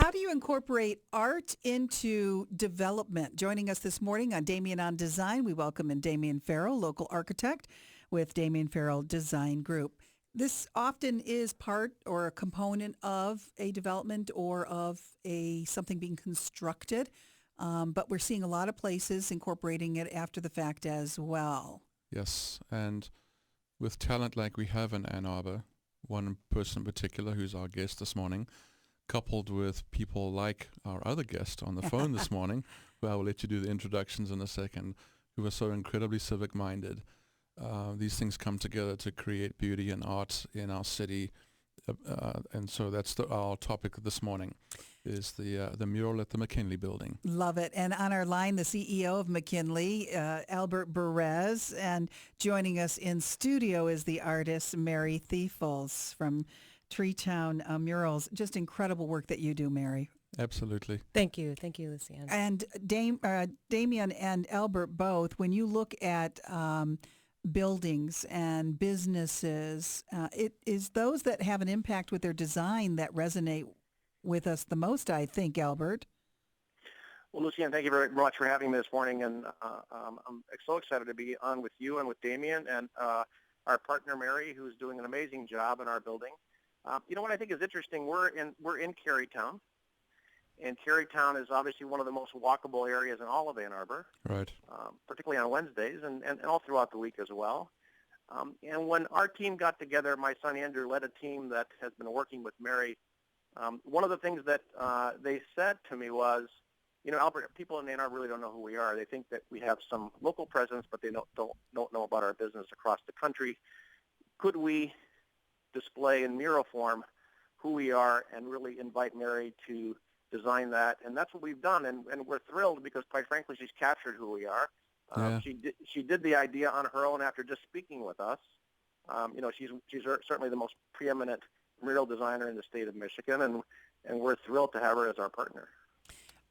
how do you incorporate art into development? Joining us this morning on Damian on Design, we welcome in Damian Farrell, local architect with Damian Farrell Design Group. This often is part or a component of a development or of something being constructed, but we're seeing a lot of places incorporating it after the fact as well. Yes, and with talent like we have in Ann Arbor, one person in particular who's our guest this morning, coupled with people like our other guest on the phone this morning, who I will let you do the introductions in a second, who are so incredibly civic-minded. These things come together to create beauty and art in our city, and so that's our topic this morning, is the mural at the McKinley building. Love it. And on our line, the CEO of McKinley, Albert Berriz, and joining us in studio is the artist Mary Thiefels from Treetown Murals. Just incredible work that you do, Mary. Absolutely. Thank you, Lucy Ann. And Damian and Albert both, when you look at buildings and businesses, it is those that have an impact with their design that resonate with us the most, I think, Albert. Well, Lucy Ann, thank you very much for having me this morning, and I'm so excited to be on with you and with Damian and our partner Mary, who's doing an amazing job in our building. You know what I think is interesting? We're in Carytown, and Carytown is obviously one of the most walkable areas in all of Ann Arbor, Right. Particularly on Wednesdays and all throughout the week as well. And when our team got together, my son Andrew led a team that has been working with Mary. One of the things that they said to me was, you know, Albert, people in Ann Arbor really don't know who we are. They think that we have some local presence, but they don't know about our business across the country. Could we display in mural form who we are and really invite Mary to design that? And that's what we've done, and we're thrilled because, quite frankly, she's captured who we are. Yeah. She did the idea on her own after just speaking with us. You know, she's certainly the most preeminent mural designer in the state of Michigan, and we're thrilled to have her as our partner.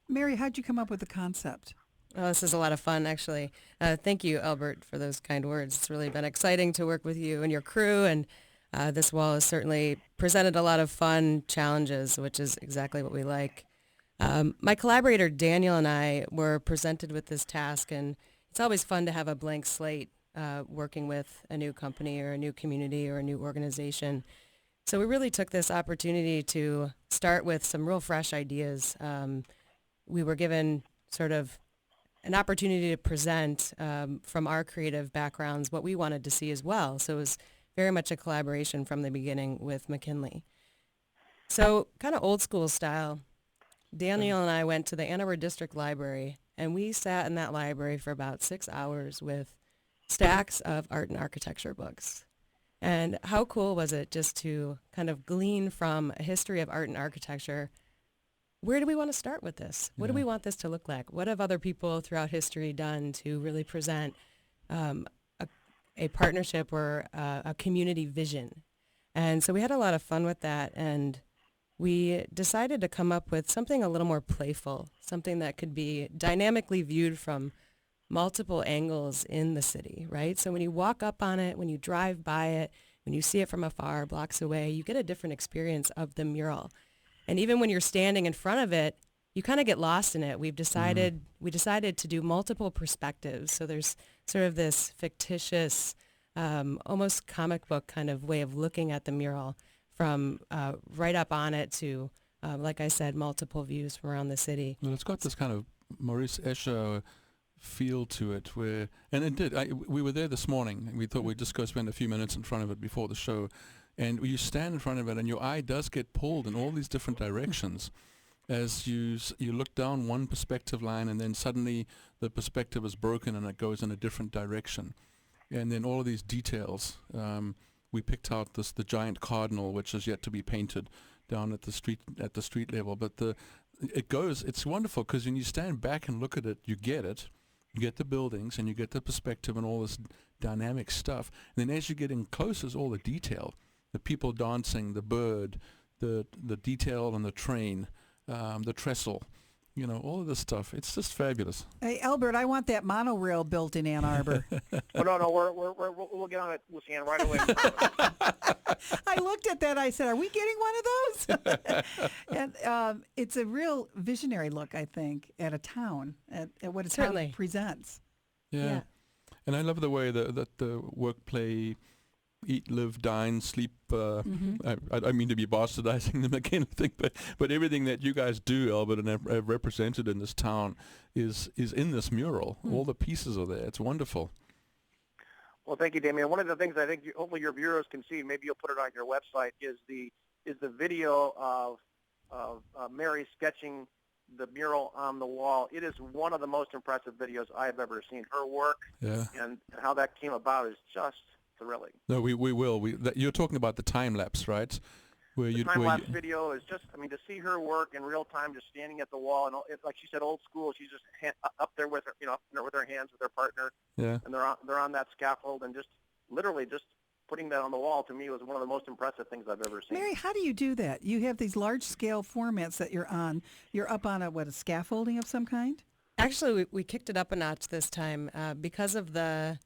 Mary, how'd you come up with the concept? Oh, this is a lot of fun, actually. Thank you, Albert, for those kind words. It's really been exciting to work with you and your crew, and this wall has certainly presented a lot of fun challenges, which is exactly what we like. My collaborator, Daniel, and I were presented with this task, and it's always fun to have a blank slate working with a new company or a new community or a new organization. So we really took this opportunity to start with some real fresh ideas. We were given sort of an opportunity to present from our creative backgrounds what we wanted to see as well. So it was very much a collaboration from the beginning with McKinley. So kind of old school style, Daniel and I went to the Ann Arbor District Library, and we sat in that library for about 6 hours with stacks of art and architecture books. And how cool was it just to kind of glean from a history of art and architecture, where do we want to start with this? What do we want this to look like? What have other people throughout history done to really present a partnership or a community vision? And so we had a lot of fun with that, and we decided to come up with something a little more playful, something that could be dynamically viewed from multiple angles in the city, right? So when you walk up on it, when you drive by it, when you see it from afar, blocks away, you get a different experience of the mural. And even when you're standing in front of it, you kind of get lost in it. We decided to do multiple perspectives. So there's sort of this fictitious, almost comic book kind of way of looking at the mural, from right up on it to, like I said, multiple views from around the city. Well, it's got this kind of Maurice Escher feel to it, where, and it did. We were there this morning, and we thought we'd just go spend a few minutes in front of it before the show. And you stand in front of it, and your eye does get pulled in all these different directions as you look down one perspective line, and then suddenly the perspective is broken and it goes in a different direction. And then all of these details. We picked out the giant cardinal, which is yet to be painted down at the street level. But it's wonderful because when you stand back and look at it, you get it. You get the buildings and you get the perspective and all this dynamic stuff. And then as you get in close, is all the detail. The people dancing, the bird, the detail on the train, the trestle, all of this stuff. It's just fabulous. Hey, Albert, I want that monorail built in Ann Arbor. Oh, no, we'll get on it, Lucy Ann, right away. I looked at that. I said, are we getting one of those? And it's a real visionary look, I think, at a town, at what a town Certainly. presents. Yeah. And I love the way that the work, play, eat, live, dine, sleep. I don't mean to be bastardizing the McKinley thing, but everything that you guys do, Albert, and have represented in this town is in this mural. All the pieces are there. It's wonderful. Well, thank you, Damian. One of the things I think hopefully your viewers can see, maybe you'll put it on your website, is the video of Mary sketching the mural on the wall. It is one of the most impressive videos I've ever seen. Her work and how that came about is just thrilling. No, we will. You're talking about the time lapse, right? The time lapse video is just, to see her work in real time, just standing at the wall, and like she said, old school. She's just up there with her, with her hands with her partner, and they're on that scaffold, and just literally just putting that on the wall to me was one of the most impressive things I've ever seen. Mary, how do you do that? You have these large scale formats that you're on. You're up on a scaffolding of some kind? Actually, we kicked it up a notch this time because of the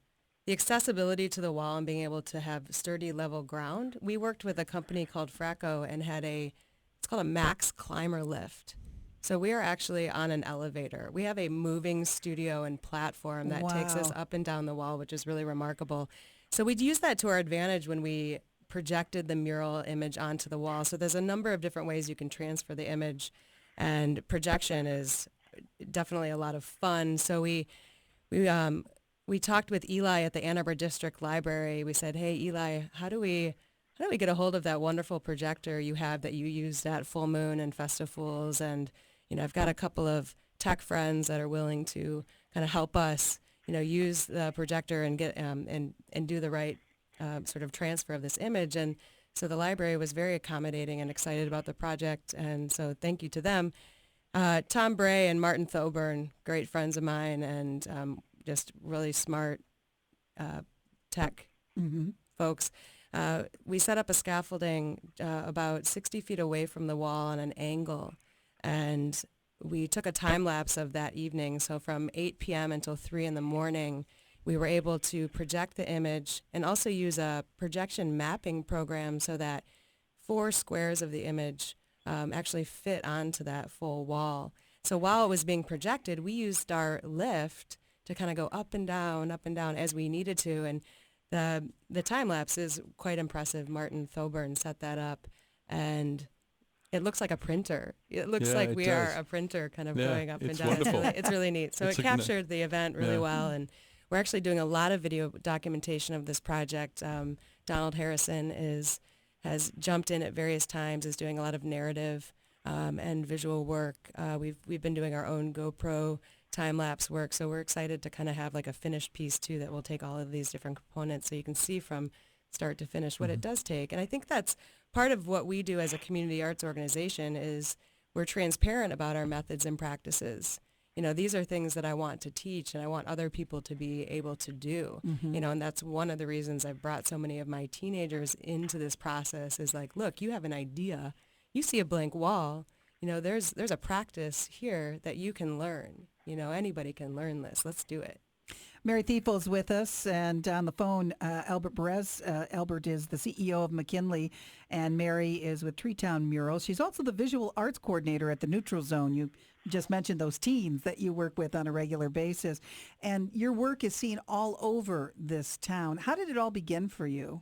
accessibility to the wall and being able to have sturdy level ground. We worked with a company called Fracco and had it's called a max climber lift. So we are actually on an elevator. We have a moving studio and platform that takes us up and down the wall, which is really remarkable. So we'd use that to our advantage when we projected the mural image onto the wall. So there's a number of different ways you can transfer the image, and projection is definitely a lot of fun. So we talked with Eli at the Ann Arbor District Library. We said, hey, Eli, how do we get a hold of that wonderful projector you have that you used at Full Moon and Festivals? And, I've got a couple of tech friends that are willing to kind of help us, use the projector and get and do the right sort of transfer of this image. And so the library was very accommodating and excited about the project. And so thank you to them. Tom Bray and Martin Thoburn, great friends of mine, and just really smart tech folks. We set up a scaffolding about 60 feet away from the wall on an angle, and we took a time lapse of that evening. So from 8 p.m. until 3 in the morning, we were able to project the image and also use a projection mapping program so that 4 squares of the image actually fit onto that full wall. So while it was being projected, we used our lift to kind of go up and down as we needed to. And the time lapse is quite impressive. Martin Thoburn set that up, and it looks like a printer. It looks like we are a printer kind of going up and down. Wonderful. It's really neat. So it captured the event really well, and we're actually doing a lot of video documentation of this project. Donald Harrison has jumped in at various times, is doing a lot of narrative and visual work. We've been doing our own GoPro time-lapse work, so we're excited to kind of have like a finished piece too that will take all of these different components so you can see from start to finish what it does take. And I think that's part of what we do as a community arts organization is we're transparent about our methods and practices. These are things that I want to teach and I want other people to be able to do, and that's one of the reasons I've brought so many of my teenagers into this process is like, look, you have an idea, you see a blank wall, there's a practice here that you can learn. Anybody can learn this. Let's do it. Mary Thiefels with us, and on the phone, Albert Berriz. Albert is the CEO of McKinley, and Mary is with Treetown Murals. She's also the visual arts coordinator at the Neutral Zone. You just mentioned those teens that you work with on a regular basis, and your work is seen all over this town. How did it all begin for you?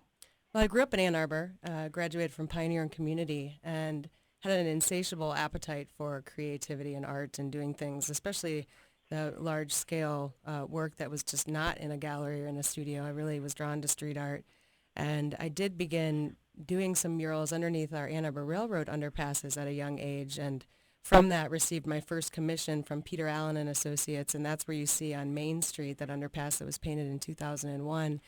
Well, I grew up in Ann Arbor, graduated from Pioneer and Community, and had an insatiable appetite for creativity and art and doing things, especially the large-scale work that was just not in a gallery or in a studio. I really was drawn to street art. And I did begin doing some murals underneath our Ann Arbor Railroad underpasses at a young age, and from that received my first commission from Peter Allen and Associates, and that's where you see on Main Street that underpass that was painted in 2001.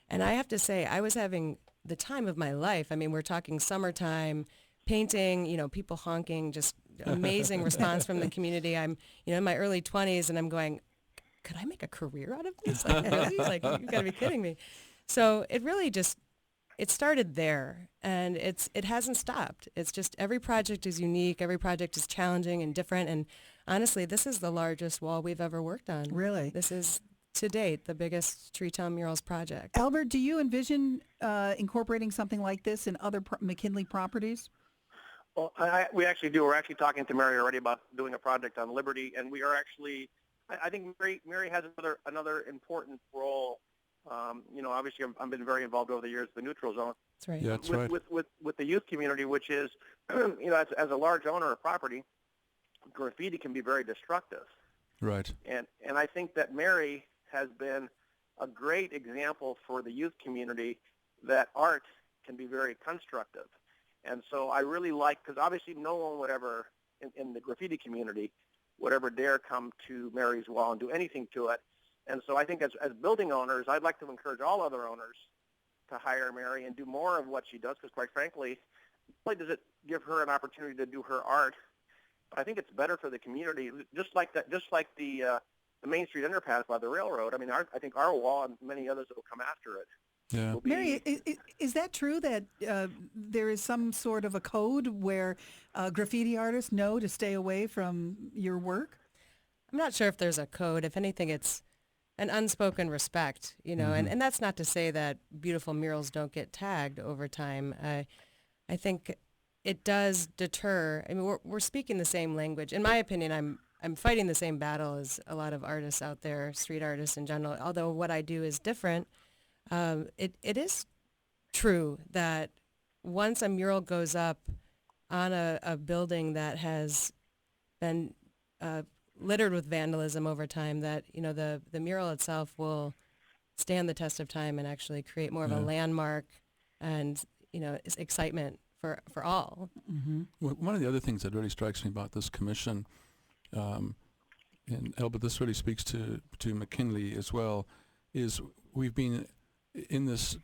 And I have to say, I was having the time of my life. I mean, we're talking summertime, painting, people honking, just amazing response from the community. I'm, in my early 20s, and I'm going, could I make a career out of this? Like, really? Like, you've got to be kidding me. So it really just, it started there, and it hasn't stopped. It's just every project is unique. Every project is challenging and different, and honestly, this is the largest wall we've ever worked on. Really? This is, to date, the biggest Treetown Murals project. Albert, do you envision incorporating something like this in other McKinley properties? Well, we actually do. We're actually talking to Mary already about doing a project on Liberty, and we are actually. I think Mary has another important role. Obviously, I've been very involved over the years with the neutral zone. That's right. Yeah, that's right. With the youth community, which is, as a large owner of property, graffiti can be very destructive. Right. And I think that Mary has been a great example for the youth community that art can be very constructive. And so I really like, because obviously no one would ever, in the graffiti community, would ever dare come to Mary's wall and do anything to it. And so I think as building owners, I'd like to encourage all other owners to hire Mary and do more of what she does, because quite frankly, not only does it give her an opportunity to do her art, but I think it's better for the community, just like the Main Street underpass by the railroad. I mean, I think our wall and many others that will come after it. Yeah. Mary, is that true that there is some sort of a code where graffiti artists know to stay away from your work? I'm not sure if there's a code. If anything, it's an unspoken respect, and that's not to say that beautiful murals don't get tagged over time. I think it does deter. I mean, we're speaking the same language. In my opinion, I'm fighting the same battle as a lot of artists out there, street artists in general, although what I do is different. It is true that once a mural goes up on a building that has been littered with vandalism over time, that the mural itself will stand the test of time and actually create more of a landmark and excitement for all. Mm-hmm. Well, one of the other things that really strikes me about this commission, and Albert, this really speaks to McKinley as well, is we've been in this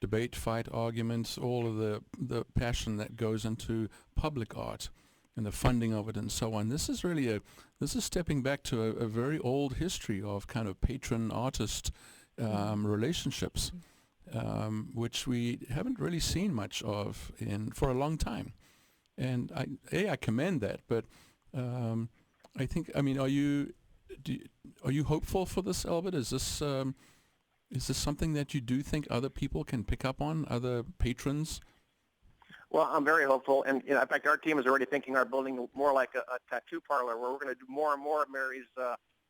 debate, fight, arguments, all of the passion that goes into public art and the funding of it and so on. This is really stepping back to a very old history of kind of patron-artist relationships, which we haven't really seen much of for a long time. And I commend that, but I think, I mean, are you hopeful for this, Albert? Is this something that you do think other people can pick up on, other patrons? Well, I'm very hopeful, and in fact, our team is already thinking our building more like a tattoo parlor, where we're going to do more and more of Mary's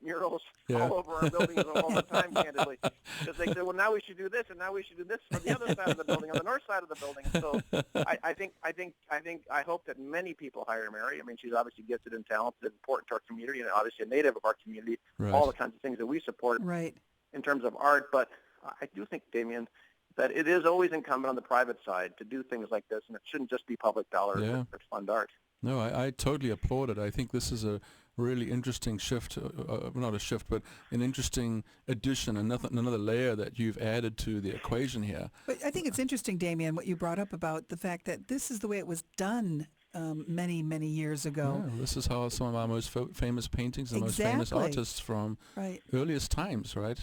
murals all over our buildings all the time, candidly. Because they say, well, now we should do this, and now we should do this on the other side of the building, on the north side of the building. So I hope that many people hire Mary. I mean, she's obviously gifted and talented, important to our community, and obviously a native of our community. Right. All the kinds of things that we support. Right. In terms of art, but I do think, Damian, that it is always incumbent on the private side to do things like this, and it shouldn't just be public dollars that fund art. No, I totally applaud it. I think this is a really interesting shift, not a shift, but an interesting addition, another layer that you've added to the equation here. But I think it's interesting, Damian, what you brought up about the fact that this is the way it was done many, many years ago. Yeah, this is how some of our most famous paintings, the most famous artists from earliest times, right?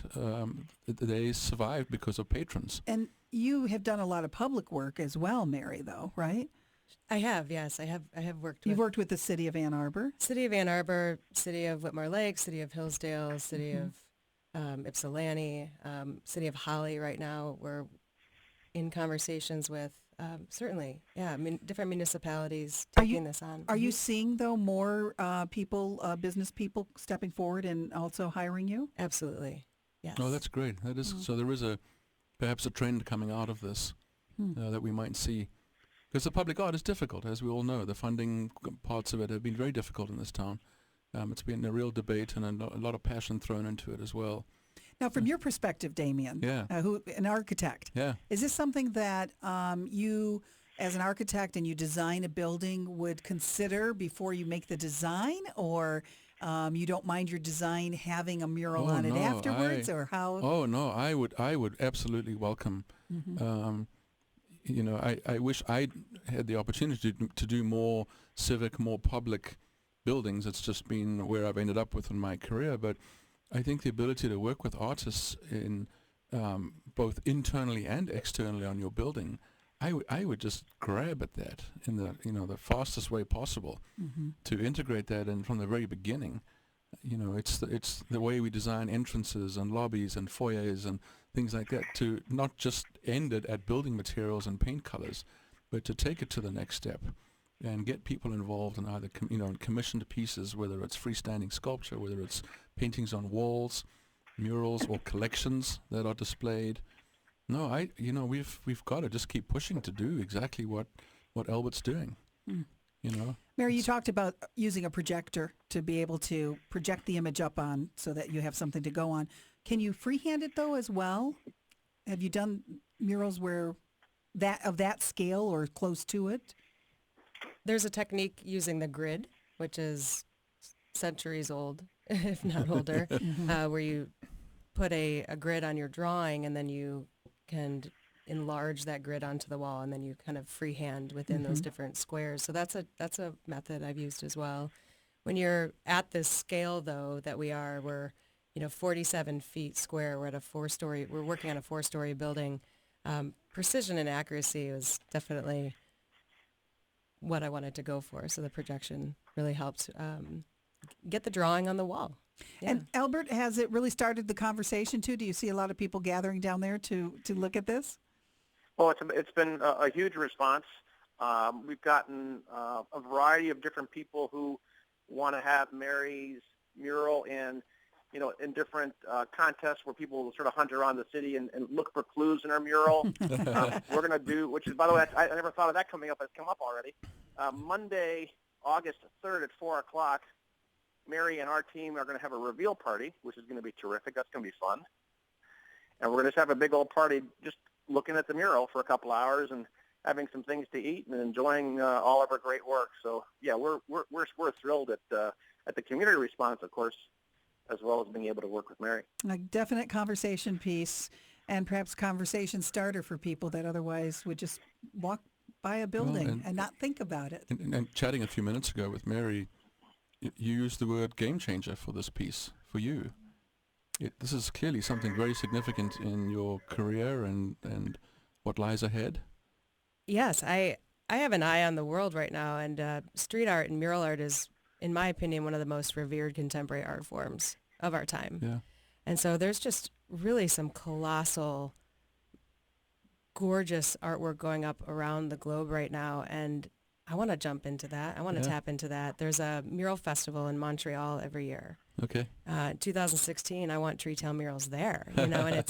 They survived because of patrons. And you have done a lot of public work as well, Mary, though, right? I have, yes. I have worked with... You've worked with the City of Ann Arbor? City of Ann Arbor, City of Whitmore Lake, City of Hillsdale, City of Ypsilanti, City of Holly right now. We're in conversations with, certainly, different municipalities taking this on. Are you seeing, though, more business people stepping forward and also hiring you? Absolutely, yes. Oh, that's great. That is so. There is perhaps a trend coming out of this that we might see. Because the public art is difficult, as we all know. The funding parts of it have been very difficult in this town. It's been a real debate and a lot of passion thrown into it as well. Now, from your perspective, Damian, an architect, is this something that you, as an architect, and you design a building, would consider before you make the design, or you don't mind your design having a mural on it afterwards, or how? Oh no, I would absolutely welcome. I wish I had the opportunity to do more civic, more public buildings. It's just been where I've ended up with in my career. But I think the ability to work with artists in both internally and externally on your building, I would just grab at that in the fastest way possible to integrate that in from the very beginning. It's the way we design entrances and lobbies and foyers and things like that, to not just end it at building materials and paint colors, but to take it to the next step and get people involved in either commissioned pieces, whether it's freestanding sculpture, whether it's paintings on walls, murals, or collections that are displayed. No, we've got to just keep pushing to do exactly what Albert's doing. Mary, you talked about using a projector to be able to project the image up on so that you have something to go on. Can you freehand it though as well? Have you done murals where that scale or close to it? There's a technique using the grid, which is centuries old, if not older, where you put a grid on your drawing and then you can enlarge that grid onto the wall, and then you kind of freehand within those different squares. So that's a method I've used as well. When you're at this scale, though, that we're 47 feet square. We're working on a 4-story building. Precision and accuracy was definitely what I wanted to go for. So the projection really helped get the drawing on the wall. Yeah. And Albert, has it really started the conversation too? Do you see a lot of people gathering down there to look at this? Well, it's been a huge response. We've gotten a variety of different people who want to have Mary's mural in different contests where people will sort of hunt around the city and look for clues in our mural. We're going to do, which is, by the way, I never thought of that coming up. It's come up already. Monday, August 3rd at 4 o'clock, Mary and our team are going to have a reveal party, which is going to be terrific. That's going to be fun. And we're going to just have a big old party just looking at the mural for a couple hours and having some things to eat and enjoying all of our great work. So, yeah, we're thrilled at the community response, of course, as well as being able to work with Mary. A definite conversation piece and perhaps conversation starter for people that otherwise would just walk by a building and not think about it. And chatting a few minutes ago with Mary, you used the word game changer for this piece, for you. This is clearly something very significant in your career and what lies ahead. Yes, I have an eye on the world right now, and street art and mural art is, in my opinion, one of the most revered contemporary art forms of our time. Yeah. And so there's just really some colossal, gorgeous artwork going up around the globe right now, and I want to jump into that. I want to tap into that. There's a mural festival in Montreal every year. Okay. 2016, I want Treetown Murals there. And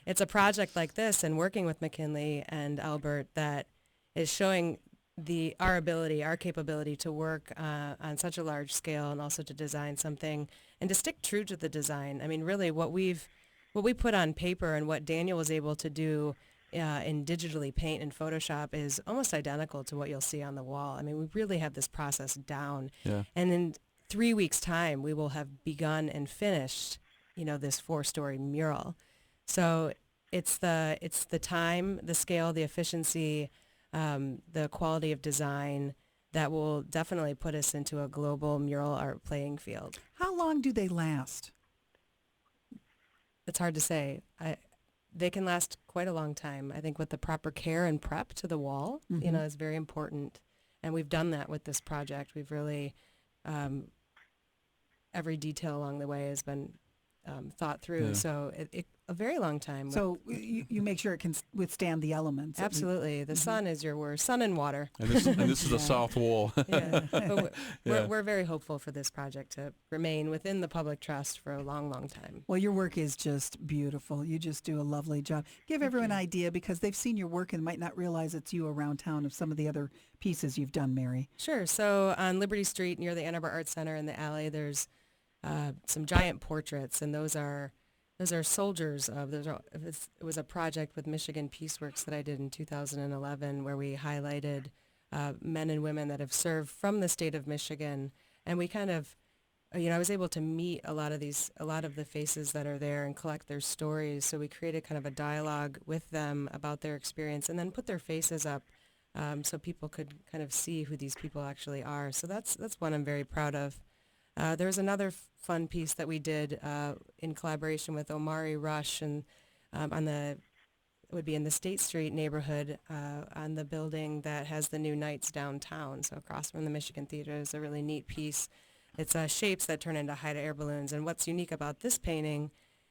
it's a project like this, and working with McKinley and Albert, that is showing our capability to work on such a large scale, and also to design something and to stick true to the design. I mean, really, what we put on paper and what Daniel was able to do in digitally paint and Photoshop is almost identical to what you'll see on the wall. I mean, we really have this process down. Yeah. And in 3 weeks' time, we will have begun and finished, this 4-story mural. So it's the time, the scale, the efficiency, the quality of design that will definitely put us into a global mural art playing field. How long do they last? It's hard to say. They can last quite a long time. I think with the proper care and prep to the wall, is very important. And we've done that with this project. We've really, every detail along the way has been thought through. Yeah. So a very long time. So you make sure it can withstand the elements. Absolutely. The sun is your worst. Sun and water. And this is a south wall. Yeah. But we're very hopeful for this project to remain within the public trust for a long, long time. Well, your work is just beautiful. You just do a lovely job. Give everyone an idea, because they've seen your work and might not realize it's you around town, of some of the other pieces you've done, Mary. Sure. So on Liberty Street near the Ann Arbor Arts Center in the alley, there's some giant portraits, and those are soldiers of. It was a project with Michigan Peace Works that I did in 2011, where we highlighted men and women that have served from the state of Michigan, and we kind of, I was able to meet a lot of the faces that are there and collect their stories. So we created kind of a dialogue with them about their experience, and then put their faces up so people could kind of see who these people actually are. So that's one I'm very proud of. There was another fun piece that we did in collaboration with Omari Rush, and on the would be in the State Street neighborhood on the building that has the new Knights downtown. So across from the Michigan Theater is a really neat piece. It's shapes that turn into hot air balloons. And what's unique about this painting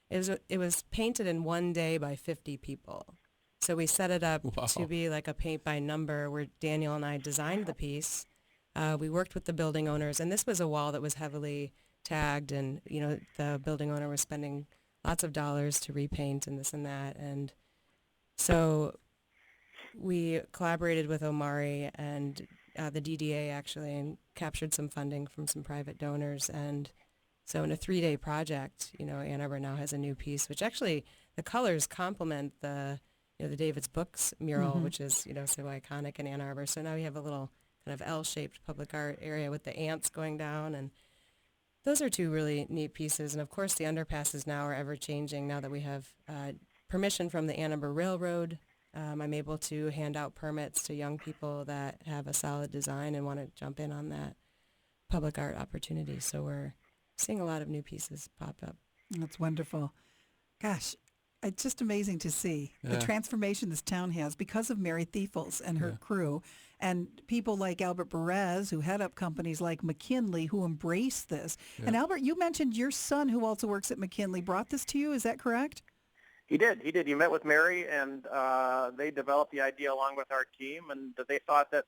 is it was painted in one day by 50 people. So we set it up to be like a paint by number where Daniel and I designed the piece. We worked with the building owners, and this was a wall that was heavily tagged, and the building owner was spending lots of dollars to repaint and this and that. And so we collaborated with Omari and the DDA actually, and captured some funding from some private donors. And so in a 3-day project, Ann Arbor now has a new piece, which actually the colors complement the David's Books mural, which is, so iconic in Ann Arbor. So now we have a little kind of L-shaped public art area with the ants going down. And those are two really neat pieces. And of course, the underpasses now are ever changing. Now that we have permission from the Ann Arbor Railroad, I'm able to hand out permits to young people that have a solid design and want to jump in on that public art opportunity. So we're seeing a lot of new pieces pop up. That's wonderful. Gosh, it's just amazing to see the transformation this town has because of Mary Thiefels and her crew, and people like Albert Berriz, who head up companies like McKinley, who embrace this. Yeah. And Albert, you mentioned your son, who also works at McKinley, brought this to you. Is that correct? He did. He met with Mary, and they developed the idea along with our team, and they thought that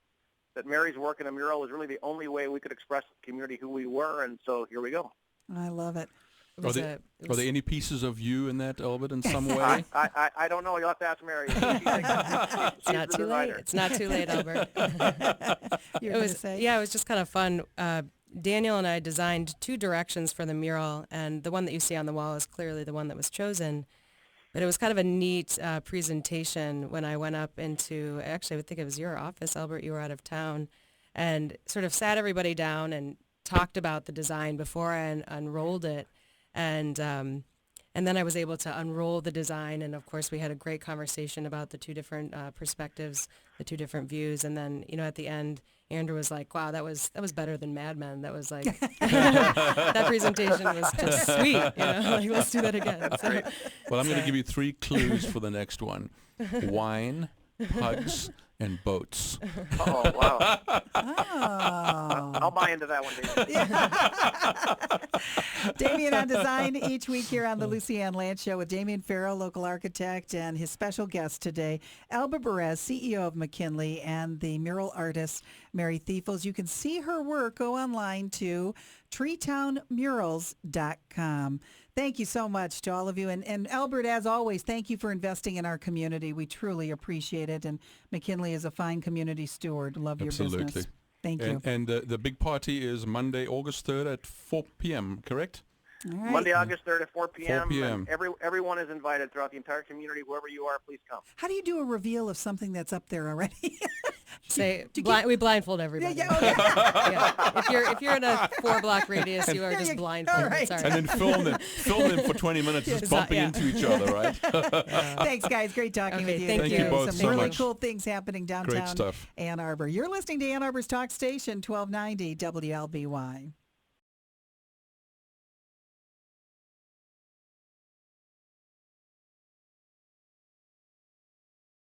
Mary's work in a mural was really the only way we could express to the community who we were, and so here we go. I love it. Are there any pieces of you in that, Albert, in some way? I don't know. You'll have to ask Mary. It's not too late. It's not too late, Albert. It was just kind of fun. Daniel and I designed 2 directions for the mural, and the one that you see on the wall is clearly the one that was chosen. But it was kind of a neat presentation when I went up into, actually I would think it was your office, Albert, you were out of town, and sort of sat everybody down and talked about the design before I unrolled it. And then I was able to unroll the design, and of course we had a great conversation about the 2 different perspectives, the 2 different views, and then at the end, Andrew was like, "Wow, that was better than Mad Men." That was like that presentation was just sweet. Like, let's do that again. So, well, I'm going to give you 3 clues for the next one: wine, pugs, and boats. Oh, wow. I'll buy into that one, David. Damian on Design each week here on the Lucy Ann Land Show with Damian Farrell, local architect, and his special guest today, Albert Berriz, CEO of McKinley, and the mural artist, Mary Thiefels. You can see her work. Go online to treetownmurals.com. Thank you so much to all of you. And Albert, as always, thank you for investing in our community. We truly appreciate it. And McKinley is a fine community steward. Love your business. Thank you. And the big party is Monday, August 3rd at 4 p.m., correct? All right. Monday, August 3rd at 4 p.m. 4 p.m. And everyone is invited throughout the entire community. Whoever you are, please come. How do you do a reveal of something that's up there already? We blindfold everybody. If you're in a 4-block radius, you are just blindfolded. Right. Sorry. And then film them for 20 minutes, just bumping into each other, right? Thanks, guys. Great talking with you. Thank you both Some so really much. cool things happening downtown Great stuff. Ann Arbor. You're listening to Ann Arbor's Talk Station, 1290 WLBY.